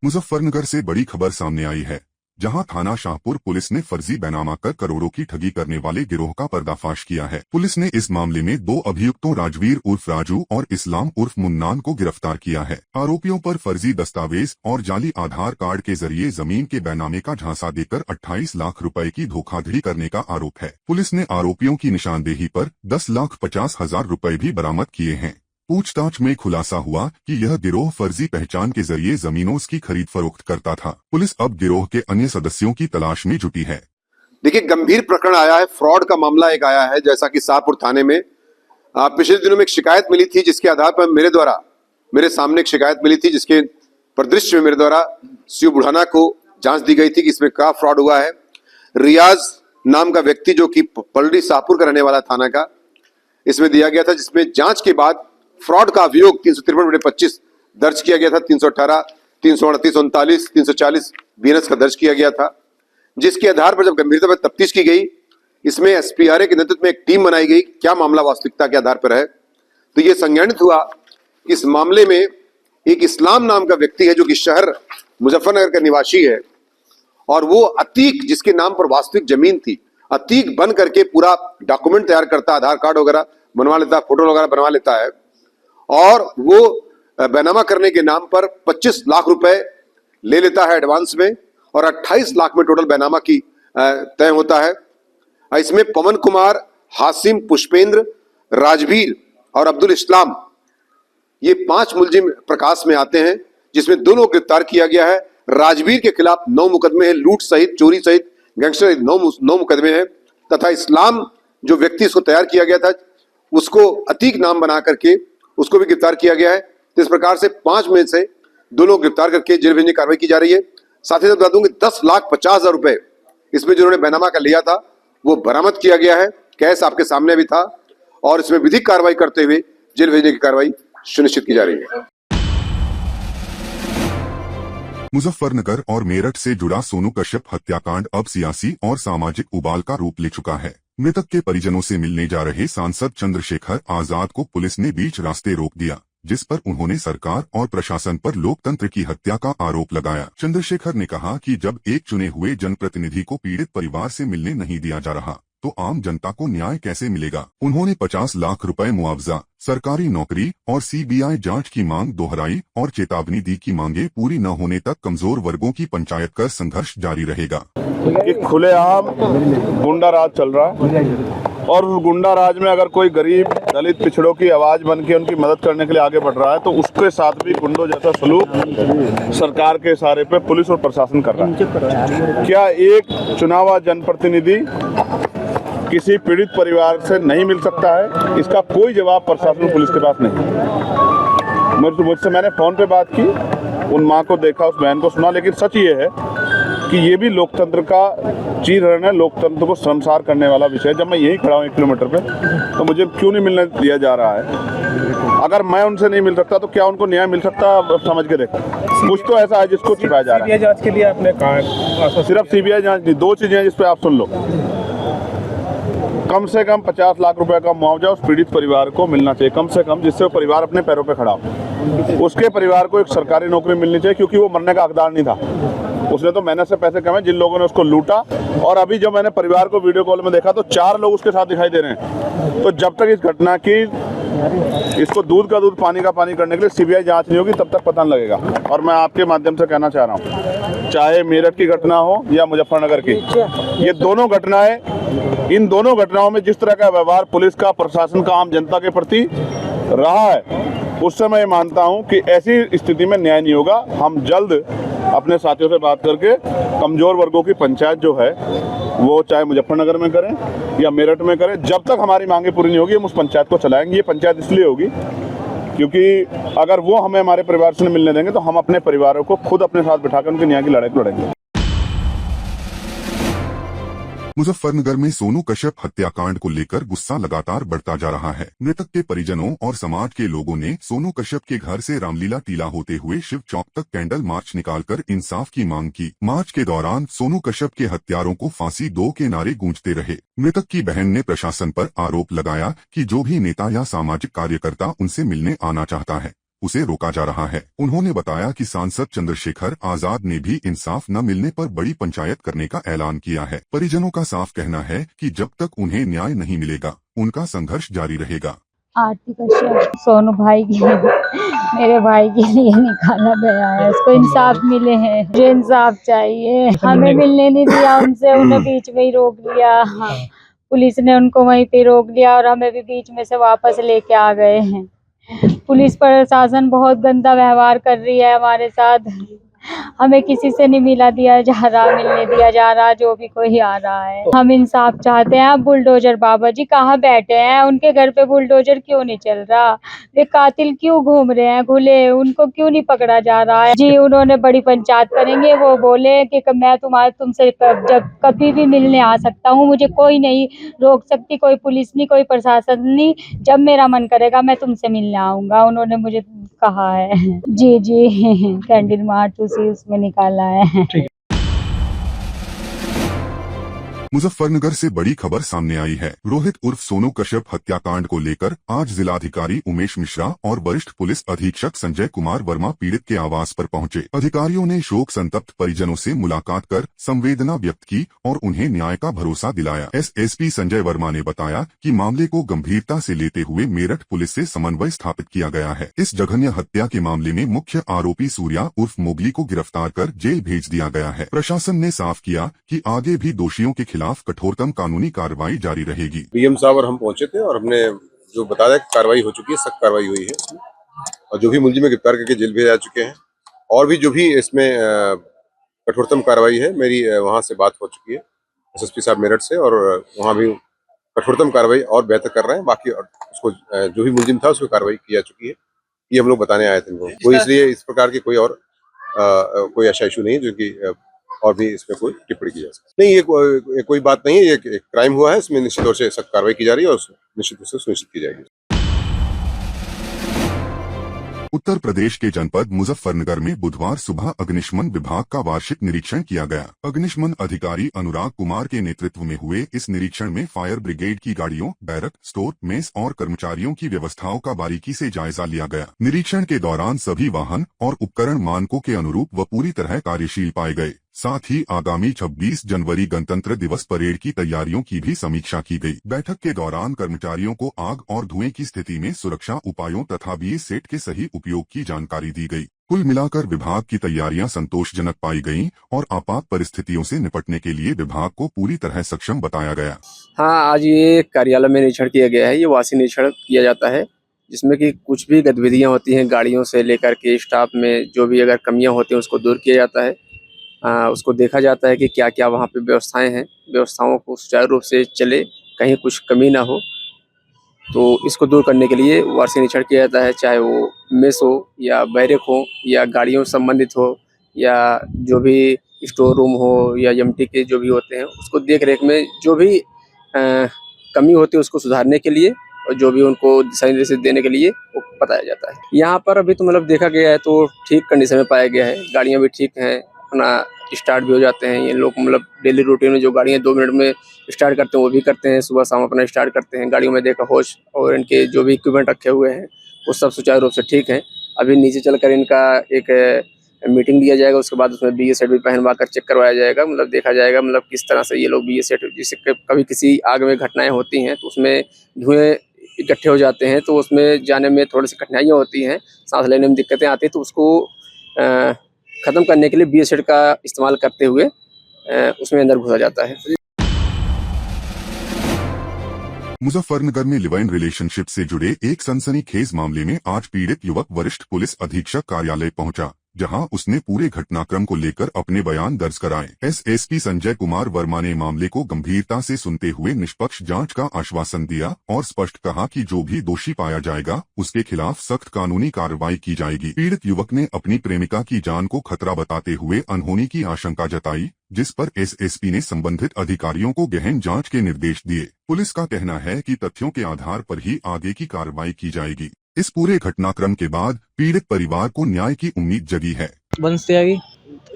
मुजफ्फरनगर से बड़ी खबर सामने आई है, जहां थाना शाहपुर पुलिस ने फर्जी बैनामा कर करोड़ों की ठगी करने वाले गिरोह का पर्दाफाश किया है। पुलिस ने इस मामले में 2 अभियुक्तों राजवीर उर्फ राजू और इस्लाम उर्फ मुन्नान को गिरफ्तार किया है। आरोपियों पर फर्जी दस्तावेज और जाली आधार कार्ड के जरिए जमीन के बैनामे का झांसा देकर 28 लाख रुपए की धोखाधड़ी करने का आरोप है। पुलिस ने आरोपियों की निशानदेही पर 10,50,000 रुपए भी बरामद किए हैं। पूछताछ में खुलासा हुआ कि यह गिरोह फर्जी पहचान के जरिए जमीनों की खरीद फरोख्त करता था। पुलिस अब गिरोह के अन्य सदस्यों की तलाश में जुटी है। देखिए, गंभीर प्रकरण आया है, फ्रॉड का मामला एक आया है। जैसा कि शाहपुर थाने में पिछले दिनों में एक शिकायत मिली थी, जिसके आधार पर मेरे सामने एक शिकायत मिली थी, जिसके परिदृश्य में मेरे द्वारा सीओ बुढ़ाना को जांच दी गई थी कि इसमें क्या फ्रॉड हुआ है। रियाज नाम का व्यक्ति, जो कि पलड़ी शाहपुर का रहने वाला थाना का, इसमें दिया गया था, जिसमें जांच के बाद फ्रॉड का अभियोग 353/25 दर्ज किया गया था। 318, 338, 39, 340 बीएनएस का दर्ज किया गया था, जिसके आधार पर जब गंभीरता पर तफ्तीश की गई, इसमें एसपीआरए के नेतृत्व में एक टीम बनाई गई। क्या मामला वास्तविकता के आधार पर है, तो यह संज्ञानित हुआ कि इस मामले में एक इस्लाम नाम का व्यक्ति है, जो कि शहर मुजफ्फरनगर का निवासी है, और वो अतीक, जिसके नाम पर वास्तविक जमीन थी, अतीक बन करके पूरा डॉक्यूमेंट तैयार करता, आधार कार्ड वगैरह बनवा लेता, फोटो वगैरह बनवा लेता है, और वो बैनामा करने के नाम पर 25 लाख रुपए ले लेता है एडवांस में, और 28 लाख में टोटल बैनामा की तय होता है। इसमें पवन कुमार, हासिम, पुष्पेंद्र, राजवीर और अब्दुल इस्लाम, ये 5 मुलजिम प्रकाश में आते हैं, जिसमें दोनों गिरफ्तार किया गया है। राजवीर के खिलाफ 9 मुकदमे हैं, लूट सहित, चोरी सहित, गैंगस्टर 9 मुकदमे हैं, तथा इस्लाम जो व्यक्ति इसको तैयार किया गया था, उसको अतीक नाम बना करके उसको भी गिरफ्तार किया गया है। तो इस प्रकार से 5 में से 2 लोग गिरफ्तार करके जेल भेजने की कार्रवाई की जा रही है। साथ ही साथ बता दूं कि 10,50,000 रुपए इसमें जिन्होंने बैनामा का लिया था, वो बरामद किया गया है। कैश आपके सामने भी था, और इसमें विधिक कार्रवाई करते हुए जेल भेजने की कार्रवाई सुनिश्चित की जा रही है। मुजफ्फरनगर और मेरठ से जुड़ा सोनू कश्यप हत्याकांड अब सियासी और सामाजिक उबाल का रूप ले चुका है। मृतक के परिजनों से मिलने जा रहे सांसद चंद्रशेखर आजाद को पुलिस ने बीच रास्ते रोक दिया, जिस पर उन्होंने सरकार और प्रशासन पर लोकतंत्र की हत्या का आरोप लगाया। चंद्रशेखर ने कहा कि जब एक चुने हुए जनप्रतिनिधि को पीड़ित परिवार से मिलने नहीं दिया जा रहा, तो आम जनता को न्याय कैसे मिलेगा। उन्होंने 50 लाख रुपए मुआवजा, सरकारी नौकरी और सीबीआई जांच की मांग दोहराई और चेतावनी दी कि मांगे पूरी न होने तक कमजोर वर्गों की पंचायत कर संघर्ष जारी रहेगा। खुलेआम गुंडा राज चल रहा है, और उस गुंडा राज में अगर कोई गरीब दलित पिछड़ों की आवाज बन के उनकी मदद करने के लिए आगे बढ़ रहा है, तो उसके साथ भी गुंडों जैसा सलूक सरकार के इशारे पे पुलिस और प्रशासन कर रहा है। क्या एक चुनावा जनप्रतिनिधि किसी पीड़ित परिवार से नहीं मिल सकता है? इसका कोई जवाब प्रशासन पुलिस के पास नहीं। मुझसे मैंने फोन पे बात की, उन माँ को देखा, उस बहन को सुना, लेकिन सच ये है कि ये भी लोकतंत्र का चीरहरण है, लोकतंत्र को शर्मसार करने वाला विषय है। जब मैं यही खड़ा हूँ 1 किलोमीटर पे, तो मुझे क्यों नहीं मिलने दिया जा रहा है? अगर मैं उनसे नहीं मिल सकता, तो क्या उनको न्याय मिल सकता? समझ के देखो, कुछ तो ऐसा है जिसको छिपाया जा रहा है। सीबीआई जांच के लिए आपने कहा, सिर्फ सीबीआई जांच नहीं, 2 चीजें हैं जिस पे आप सुन लो। कम से कम 50 लाख रुपए का मुआवजा उस पीड़ित परिवार को मिलना चाहिए, कम से कम, जिससे वो परिवार अपने पैरों पे खड़ा हो। उसके परिवार को एक सरकारी नौकरी मिलनी चाहिए, क्योंकि वो मरने का हकदार नहीं था। उसने तो मेहनत से पैसे कमाए, जिन लोगों ने उसको लूटा। और अभी जब मैंने परिवार को वीडियो कॉल में देखा, तो 4 लोग उसके साथ दिखाई दे रहे हैं। तो जब तक इस घटना की, इसको दूध का दूध पानी का पानी करने के लिए सीबीआई जांच नहीं होगी, तब तक पता नहीं लगेगा। और मैं आपके माध्यम से कहना चाह रहा हूँ, चाहे मेरठ की घटना हो या मुजफ्फरनगर की, ये दोनों घटनाएं, इन दोनों घटनाओं में जिस तरह का व्यवहार पुलिस का, प्रशासन का आम जनता के प्रति रहा है, उससे मैं मानता हूं कि ऐसी स्थिति में न्याय नहीं होगा। हम जल्द अपने साथियों से बात करके कमजोर वर्गों की पंचायत जो है, वो चाहे मुजफ्फरनगर में करें या मेरठ में करें, जब तक हमारी मांगे पूरी नहीं होगी, हम उस पंचायत को चलाएंगे। ये पंचायत इसलिए होगी क्योंकि अगर वो हमें हमारे परिवार से मिलने देंगे, तो हम अपने परिवारों को खुद अपने साथ बिठाकर उनके न्याय की लड़ाई लड़ेंगे। मुजफ्फरनगर में सोनू कश्यप हत्याकांड को लेकर गुस्सा लगातार बढ़ता जा रहा है। मृतक के परिजनों और समाज के लोगों ने सोनू कश्यप के घर से रामलीला टीला होते हुए शिव चौक तक कैंडल मार्च निकालकर इंसाफ की मांग की। मार्च के दौरान सोनू कश्यप के हत्यारों को फांसी दो के नारे गूंजते रहे। मृतक की बहन ने प्रशासन पर आरोप लगाया कि जो भी नेता या सामाजिक कार्यकर्ता उनसे मिलने आना चाहता है, उसे रोका जा रहा है। उन्होंने बताया कि सांसद चंद्रशेखर आजाद ने भी इंसाफ न मिलने पर बड़ी पंचायत करने का ऐलान किया है। परिजनों का साफ कहना है कि जब तक उन्हें न्याय नहीं मिलेगा उनका संघर्ष जारी रहेगा। आरती कश्यप सोनू भाई के मेरे भाई के लिए निकाला गया है, उसको इंसाफ मिले हैं, मुझे इंसाफ चाहिए। हमें मिलने नहीं दिया उनसे, उन्हें बीच में ही रोक लिया। पुलिस ने उनको वहीं पे रोक लिया और हमें भी बीच में से वापस लेके आ गए हैं। पुलिस प्रशासन बहुत गंदा व्यवहार कर रही है हमारे साथ। हमें किसी से नहीं मिलने दिया जा रहा, जो भी कोई आ रहा है। हम इंसाफ चाहते हैं। अब बुलडोजर बाबा जी कहाँ बैठे हैं? उनके घर पे बुलडोजर क्यों नहीं चल रहा? वे कातिल क्यों घूम रहे हैं खुले? उनको क्यों नहीं पकड़ा जा रहा है? जी उन्होंने बड़ी पंचायत करेंगे। वो बोले कि मैं तुमसे जब कभी भी मिलने आ सकता हूँ, मुझे कोई नहीं रोक सकती, कोई पुलिस नहीं, कोई प्रशासन नहीं। जब मेरा मन करेगा मैं तुमसे मिलने आऊंगा, उन्होंने मुझे कहा है। जी कैंडल मार्च उसमें निकाला है। मुजफ्फरनगर से बड़ी खबर सामने आई है। रोहित उर्फ सोनू कश्यप हत्याकांड को लेकर आज जिलाधिकारी उमेश मिश्रा और वरिष्ठ पुलिस अधीक्षक संजय कुमार वर्मा पीड़ित के आवास पर पहुंचे। अधिकारियों ने शोक संतप्त परिजनों से मुलाकात कर संवेदना व्यक्त की और उन्हें न्याय का भरोसा दिलाया। एसएसपी संजय वर्मा ने बताया कि मामले को गंभीरता से लेते हुए मेरठ पुलिस से समन्वय स्थापित किया गया है। इस जघन्य हत्या के मामले में मुख्य आरोपी सूर्या उर्फ मोगली को गिरफ्तार कर जेल भेज दिया गया है। प्रशासन ने साफ किया कि आगे भी दोषियों के खिलाफ कठोरतम कानूनी कार्रवाई जारी रहेगी। बीएम साहब और हम पहुंचे थे और हमने जो बताया कि कार्रवाई हो चुकी है, सख्त कार्रवाई हुई है और जो भी मुलजिम में गिरफ्तार करके जेल भेजा चुके हैं और भी जो भी इसमें कठोरतम कार्रवाई है, मेरी वहां से बात हो चुकी है एसएसपी साहब मेरठ से और वहां भी कठोरतम कार्रवाई और बेहतर कर रहे हैं। बाकी उसको जो भी मुलजिम था उसको कार्रवाई की जा चुकी है। ये हम लोग बताने आए थे इनको, कोई इसलिए इस प्रकार की कोई और कोई ऐसा इशू नहीं है जो कि और भी इसमें कोई टिप्पणी की जा सकती नहीं। ये कोई बात नहीं है, ये एक क्राइम हुआ है, इसमें निश्चित तौर से सख्त कार्रवाई की जा रही है और निश्चित रूप से सुनिश्चित की जाएगी। उत्तर प्रदेश के जनपद मुजफ्फरनगर में बुधवार सुबह अग्निशमन विभाग का वार्षिक निरीक्षण किया गया। अग्निशमन अधिकारी अनुराग कुमार के नेतृत्व में हुए इस निरीक्षण में फायर ब्रिगेड की गाड़ियों, बैरक, स्टोर, मेस और कर्मचारियों की व्यवस्थाओं का बारीकी से जायजा लिया गया। निरीक्षण के दौरान सभी वाहन और उपकरण मानकों के अनुरूप व पूरी तरह कार्यशील पाए गए। साथ ही आगामी 26 जनवरी गणतंत्र दिवस परेड की तैयारियों की भी समीक्षा की गई। बैठक के दौरान कर्मचारियों को आग और धुएं की स्थिति में सुरक्षा उपायों तथा बीएस सेट के सही उपयोग की जानकारी दी गई। कुल मिलाकर विभाग की तैयारियां संतोषजनक पाई गईं और आपात परिस्थितियों से निपटने के लिए विभाग को पूरी तरह सक्षम बताया गया। हाँ, आज ये कार्यालय में निरीक्षण किया गया है। ये वार्षिक निरीक्षण किया जाता है जिसमें कि कुछ भी गतिविधियां होती हैं, गाड़ियों से लेकर के स्टाफ में जो भी अगर कमियां होती हैं उसको दूर किया जाता है। उसको देखा जाता है कि क्या क्या वहाँ पे व्यवस्थाएं हैं, व्यवस्थाओं को सुचारू रूप से चले, कहीं कुछ कमी ना हो। तो इसको दूर करने के लिए वार्षिक निरीक्षण किया जाता है, चाहे वो मेस हो या बैरक हो या गाड़ियों से संबंधित हो या जो भी स्टोर रूम हो या एमटी के जो भी होते हैं, उसको देख रेख में जो भी कमी होती है उसको सुधारने के लिए और जो भी उनको दिशा निर्देश देने के लिए वो बताया जाता है। यहाँ पर अभी तो मतलब देखा गया है तो ठीक कंडीशन में पाया गया है, गाड़ियाँ भी ठीक हैं, अपना स्टार्ट भी हो जाते हैं। ये लोग मतलब डेली रूटीन में जो गाड़ियाँ 2 मिनट में स्टार्ट करते हैं वो भी करते हैं, सुबह शाम अपना स्टार्ट करते हैं। गाड़ियों में देखा होश और इनके जो भी इक्विपमेंट रखे हुए हैं वो सब सुचारू रूप से ठीक है। अभी नीचे चलकर इनका एक मीटिंग दिया जाएगा, उसके बाद उसमें बीएस सेट भी पहनवा कर चेक करवाया जाएगा, मतलब देखा जाएगा मतलब किस तरह से ये लोग बीएस सेट, जिससे कभी किसी आग में घटनाएं होती हैं तो उसमें धुएं इकट्ठे हो जाते हैं तो उसमें जाने में थोड़ी सी कठिनाइयाँ होती हैं, सांस लेने में दिक्कतें आती हैं, तो उसको खत्म करने के लिए बीएस सेट का इस्तेमाल करते हुए उसमें अंदर घुसा जाता है। मुजफ्फरनगर में लिव इन रिलेशनशिप से जुड़े एक सनसनीखेज मामले में आज पीड़ित युवक वरिष्ठ पुलिस अधीक्षक कार्यालय पहुंचा, जहां उसने पूरे घटनाक्रम को लेकर अपने बयान दर्ज कराए। एसएसपी संजय कुमार वर्मा ने मामले को गंभीरता से सुनते हुए निष्पक्ष जांच का आश्वासन दिया और स्पष्ट कहा कि जो भी दोषी पाया जाएगा उसके खिलाफ सख्त कानूनी कार्रवाई की जाएगी। पीड़ित युवक ने अपनी प्रेमिका की जान को खतरा बताते हुए अनहोनी की आशंका जताई, जिस पर एसएसपी ने संबंधित अधिकारियों को गहन जांच के निर्देश दिए। पुलिस का कहना है कि तथ्यों के आधार पर ही आगे की कार्रवाई की जाएगी। इस पूरे घटनाक्रम के बाद पीड़ित परिवार को न्याय की उम्मीद जगी है। बंस त्यागी,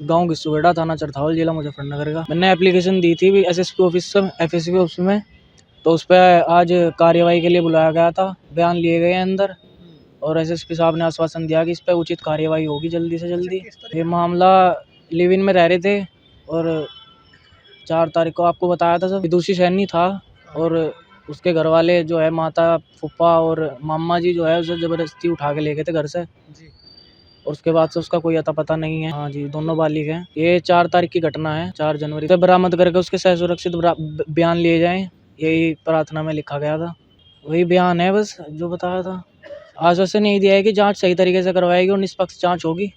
गांव गिस्सुगढ़ा, थाना चरथावल, जिला मुजफ्फरनगर का। मैंने एप्लीकेशन दी थी भी एसएसपी ऑफिस में, एफएसपी ऑफिस में, तो उस पर आज कार्यवाही के लिए बुलाया गया था। बयान लिए गए अंदर और एसएसपी साहब ने आश्वासन दिया कि इस पर उचित कार्यवाही होगी जल्दी से जल्दी। ये मामला लिव इन में रह रहे थे और 4 तारीख को आपको बताया था सब विदुषी सैनी था और उसके घर वाले जो है माता, फूफा और मामा जी जो है उसे ज़बरदस्ती उठा के ले गए थे घर से और उसके बाद से उसका कोई अता पता नहीं है। हाँ जी, दोनों बालिग हैं। ये 4 तारीख की घटना है, 4 जनवरी से बरामद करके उसके सह सुरक्षित बयान लिए जाएँ, यही प्रार्थना में लिखा गया था। वही बयान है बस जो बताया था। आश्वासन यही दिया है कि जांच सही तरीके से करवाएगी और निष्पक्ष जांच होगी।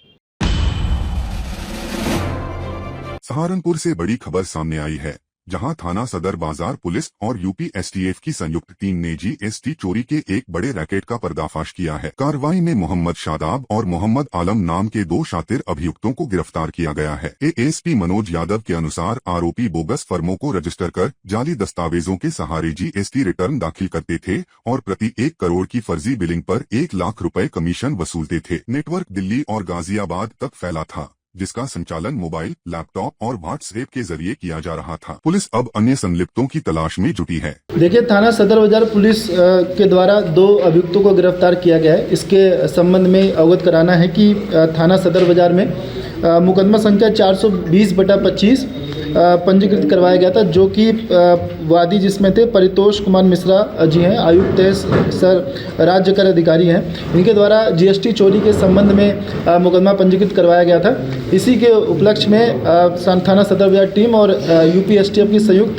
सहारनपुर से बड़ी खबर सामने आई है, जहां थाना सदर बाजार पुलिस और यूपी एसटीएफ की संयुक्त टीम ने जीएसटी चोरी के एक बड़े रैकेट का पर्दाफाश किया है। कार्रवाई में मोहम्मद शादाब और मोहम्मद आलम नाम के 2 शातिर अभियुक्तों को गिरफ्तार किया गया है। एएसपी मनोज यादव के अनुसार आरोपी बोगस फर्मों को रजिस्टर कर जाली दस्तावेजों के सहारे जीएसटी रिटर्न दाखिल करते थे और प्रति 1 करोड़ की फर्जी बिलिंग पर 1 लाख रुपए कमीशन वसूलते थे। नेटवर्क दिल्ली और गाजियाबाद तक फैला था, जिसका संचालन मोबाइल, लैपटॉप और व्हाट्सएप के जरिए किया जा रहा था। पुलिस अब अन्य संलिप्तों की तलाश में जुटी है। देखिए, थाना सदर बाजार पुलिस के द्वारा 2 अभियुक्तों को गिरफ्तार किया गया है। इसके संबंध में अवगत कराना है कि थाना सदर बाजार में मुकदमा संख्या 420/25 पंजीकृत करवाया गया था, जो कि वादी जिसमें थे परितोष कुमार मिश्रा जी हैं, आयुक्त सर राज्य कर अधिकारी हैं। इनके द्वारा जीएसटी चोरी के संबंध में मुकदमा पंजीकृत करवाया गया था। इसी के उपलक्ष्य में थाना सदर बाजार टीम और यूपी एसटीएफ की संयुक्त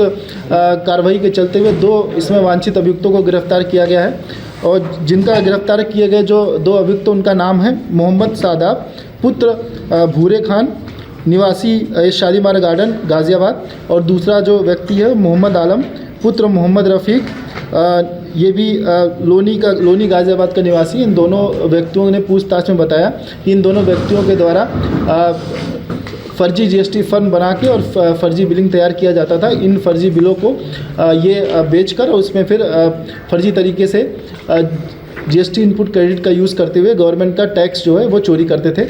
कार्रवाई के चलते हुए 2 इसमें वांछित अभियुक्तों को गिरफ्तार किया गया है। और जिनका गिरफ्तार किए गए जो 2 अभियुक्त, उनका नाम है मोहम्मद शादाब पुत्र भूरे खान निवासी शालीमार गार्डन गाज़ियाबाद, और दूसरा जो व्यक्ति है मोहम्मद आलम पुत्र मोहम्मद रफ़ीक, ये भी लोनी गाज़ियाबाद का निवासी। इन दोनों व्यक्तियों ने पूछताछ में बताया कि इन दोनों व्यक्तियों के द्वारा फर्जी जीएसटी फर्म बना के और फर्जी बिलिंग तैयार किया जाता था। इन फर्जी बिलों को ये बेचकर उसमें फिर फर्जी तरीके से जीएसटी इनपुट क्रेडिट का यूज़ करते हुए गवर्नमेंट का टैक्स जो है वो चोरी करते थे।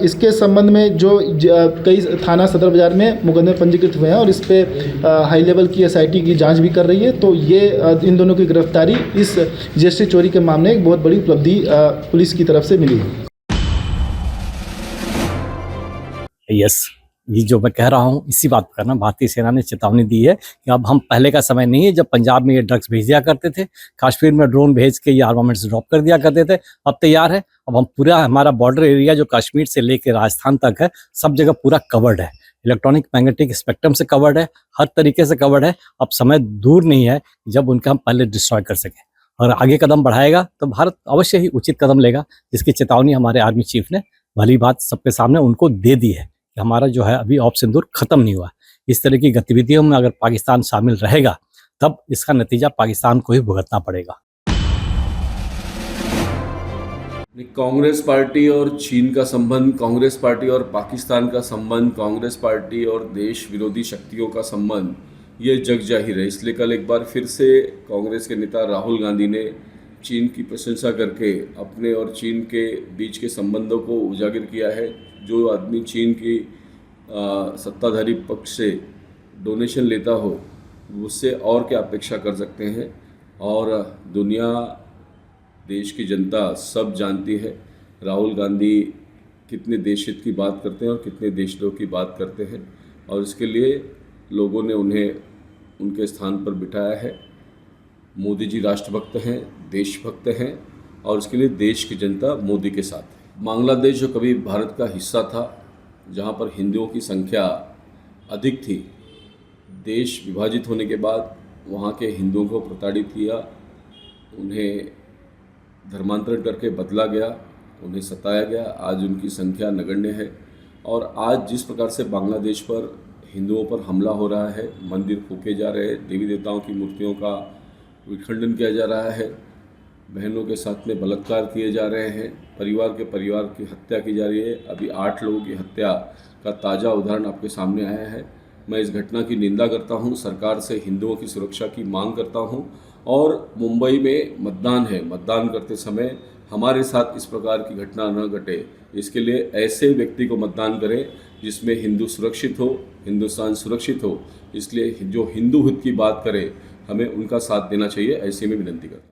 इसके संबंध में जो कई थाना सदर बाजार में मुकदमे पंजीकृत हुए हैं और इस पे हाई लेवल की एसआईटी की जांच भी कर रही है। तो ये इन दोनों की गिरफ्तारी इस जीएसटी चोरी के मामले में एक बहुत बड़ी उपलब्धि पुलिस की तरफ से मिली है। यस, ये जो मैं कह रहा हूँ इसी बात पर करना, भारतीय सेना ने चेतावनी दी है कि अब हम पहले का समय नहीं है जब पंजाब में ये ड्रग्स भेज दिया करते थे, कश्मीर में ड्रोन भेज के ये आर्मामेंट्स ड्रॉप कर दिया करते थे। अब तैयार है, अब हम पूरा हमारा बॉर्डर एरिया जो कश्मीर से लेकर राजस्थान तक है, सब जगह पूरा कवर्ड है, इलेक्ट्रॉनिक मैग्नेटिक स्पेक्ट्रम से कवर्ड है, हर तरीके से कवर्ड है। अब समय दूर नहीं है जब उनका हम पहले डिस्ट्रॉय कर सकें, और आगे कदम बढ़ाएगा तो भारत अवश्य ही उचित कदम लेगा, जिसकी चेतावनी हमारे आर्मी चीफ ने भली बात सबके सामने उनको दे दी है कि हमारा जो है अभी ऑप सिंदूर खत्म नहीं हुआ। इस तरह की गतिविधियों में अगर पाकिस्तान शामिल रहेगा तब इसका नतीजा पाकिस्तान को ही भुगतना पड़ेगा। कांग्रेस पार्टी और चीन का संबंध, कांग्रेस पार्टी और पाकिस्तान का संबंध, कांग्रेस पार्टी और देश विरोधी शक्तियों का संबंध, ये जग जाहिर है। इसलिए कल एक बार फिर से कांग्रेस के नेता राहुल गांधी ने चीन की प्रशंसा करके अपने और चीन के बीच के संबंधों को उजागर किया है। जो आदमी चीन की सत्ताधारी पक्ष से डोनेशन लेता हो, उससे और क्या अपेक्षा कर सकते हैं। और दुनिया, देश की जनता सब जानती है राहुल गांधी कितने देश हित की बात करते हैं और कितने देशद्रोह की बात करते हैं, और इसके लिए लोगों ने उन्हें उनके स्थान पर बिठाया है। मोदी जी राष्ट्रभक्त हैं, देशभक्त हैं, और इसके लिए देश की जनता मोदी के साथ है। बांग्लादेश जो कभी भारत का हिस्सा था, जहाँ पर हिंदुओं की संख्या अधिक थी, देश विभाजित होने के बाद वहाँ के हिंदुओं को प्रताड़ित किया, उन्हें धर्मांतरण करके बदला गया, उन्हें सताया गया। आज उनकी संख्या नगण्य है, और आज जिस प्रकार से बांग्लादेश पर हिंदुओं पर हमला हो रहा है, मंदिर फूके जा रहे हैं, देवी देवताओं की मूर्तियों का विखंडन किया जा रहा है, बहनों के साथ में बलात्कार किए जा रहे हैं, परिवार की हत्या की जा रही है। अभी 8 लोगों की हत्या का ताज़ा उदाहरण आपके सामने आया है। मैं इस घटना की निंदा करता हूं, सरकार से हिंदुओं की सुरक्षा की मांग करता हूं, और मुंबई में मतदान है, मतदान करते समय हमारे साथ इस प्रकार की घटना न घटे, इसके लिए ऐसे व्यक्ति को मतदान करें जिसमें हिंदू सुरक्षित हो, हिंदुस्तान सुरक्षित हो। इसलिए जो हिंदू हित की बात करे, हमें उनका साथ देना चाहिए, ऐसे में विनती करता हूं।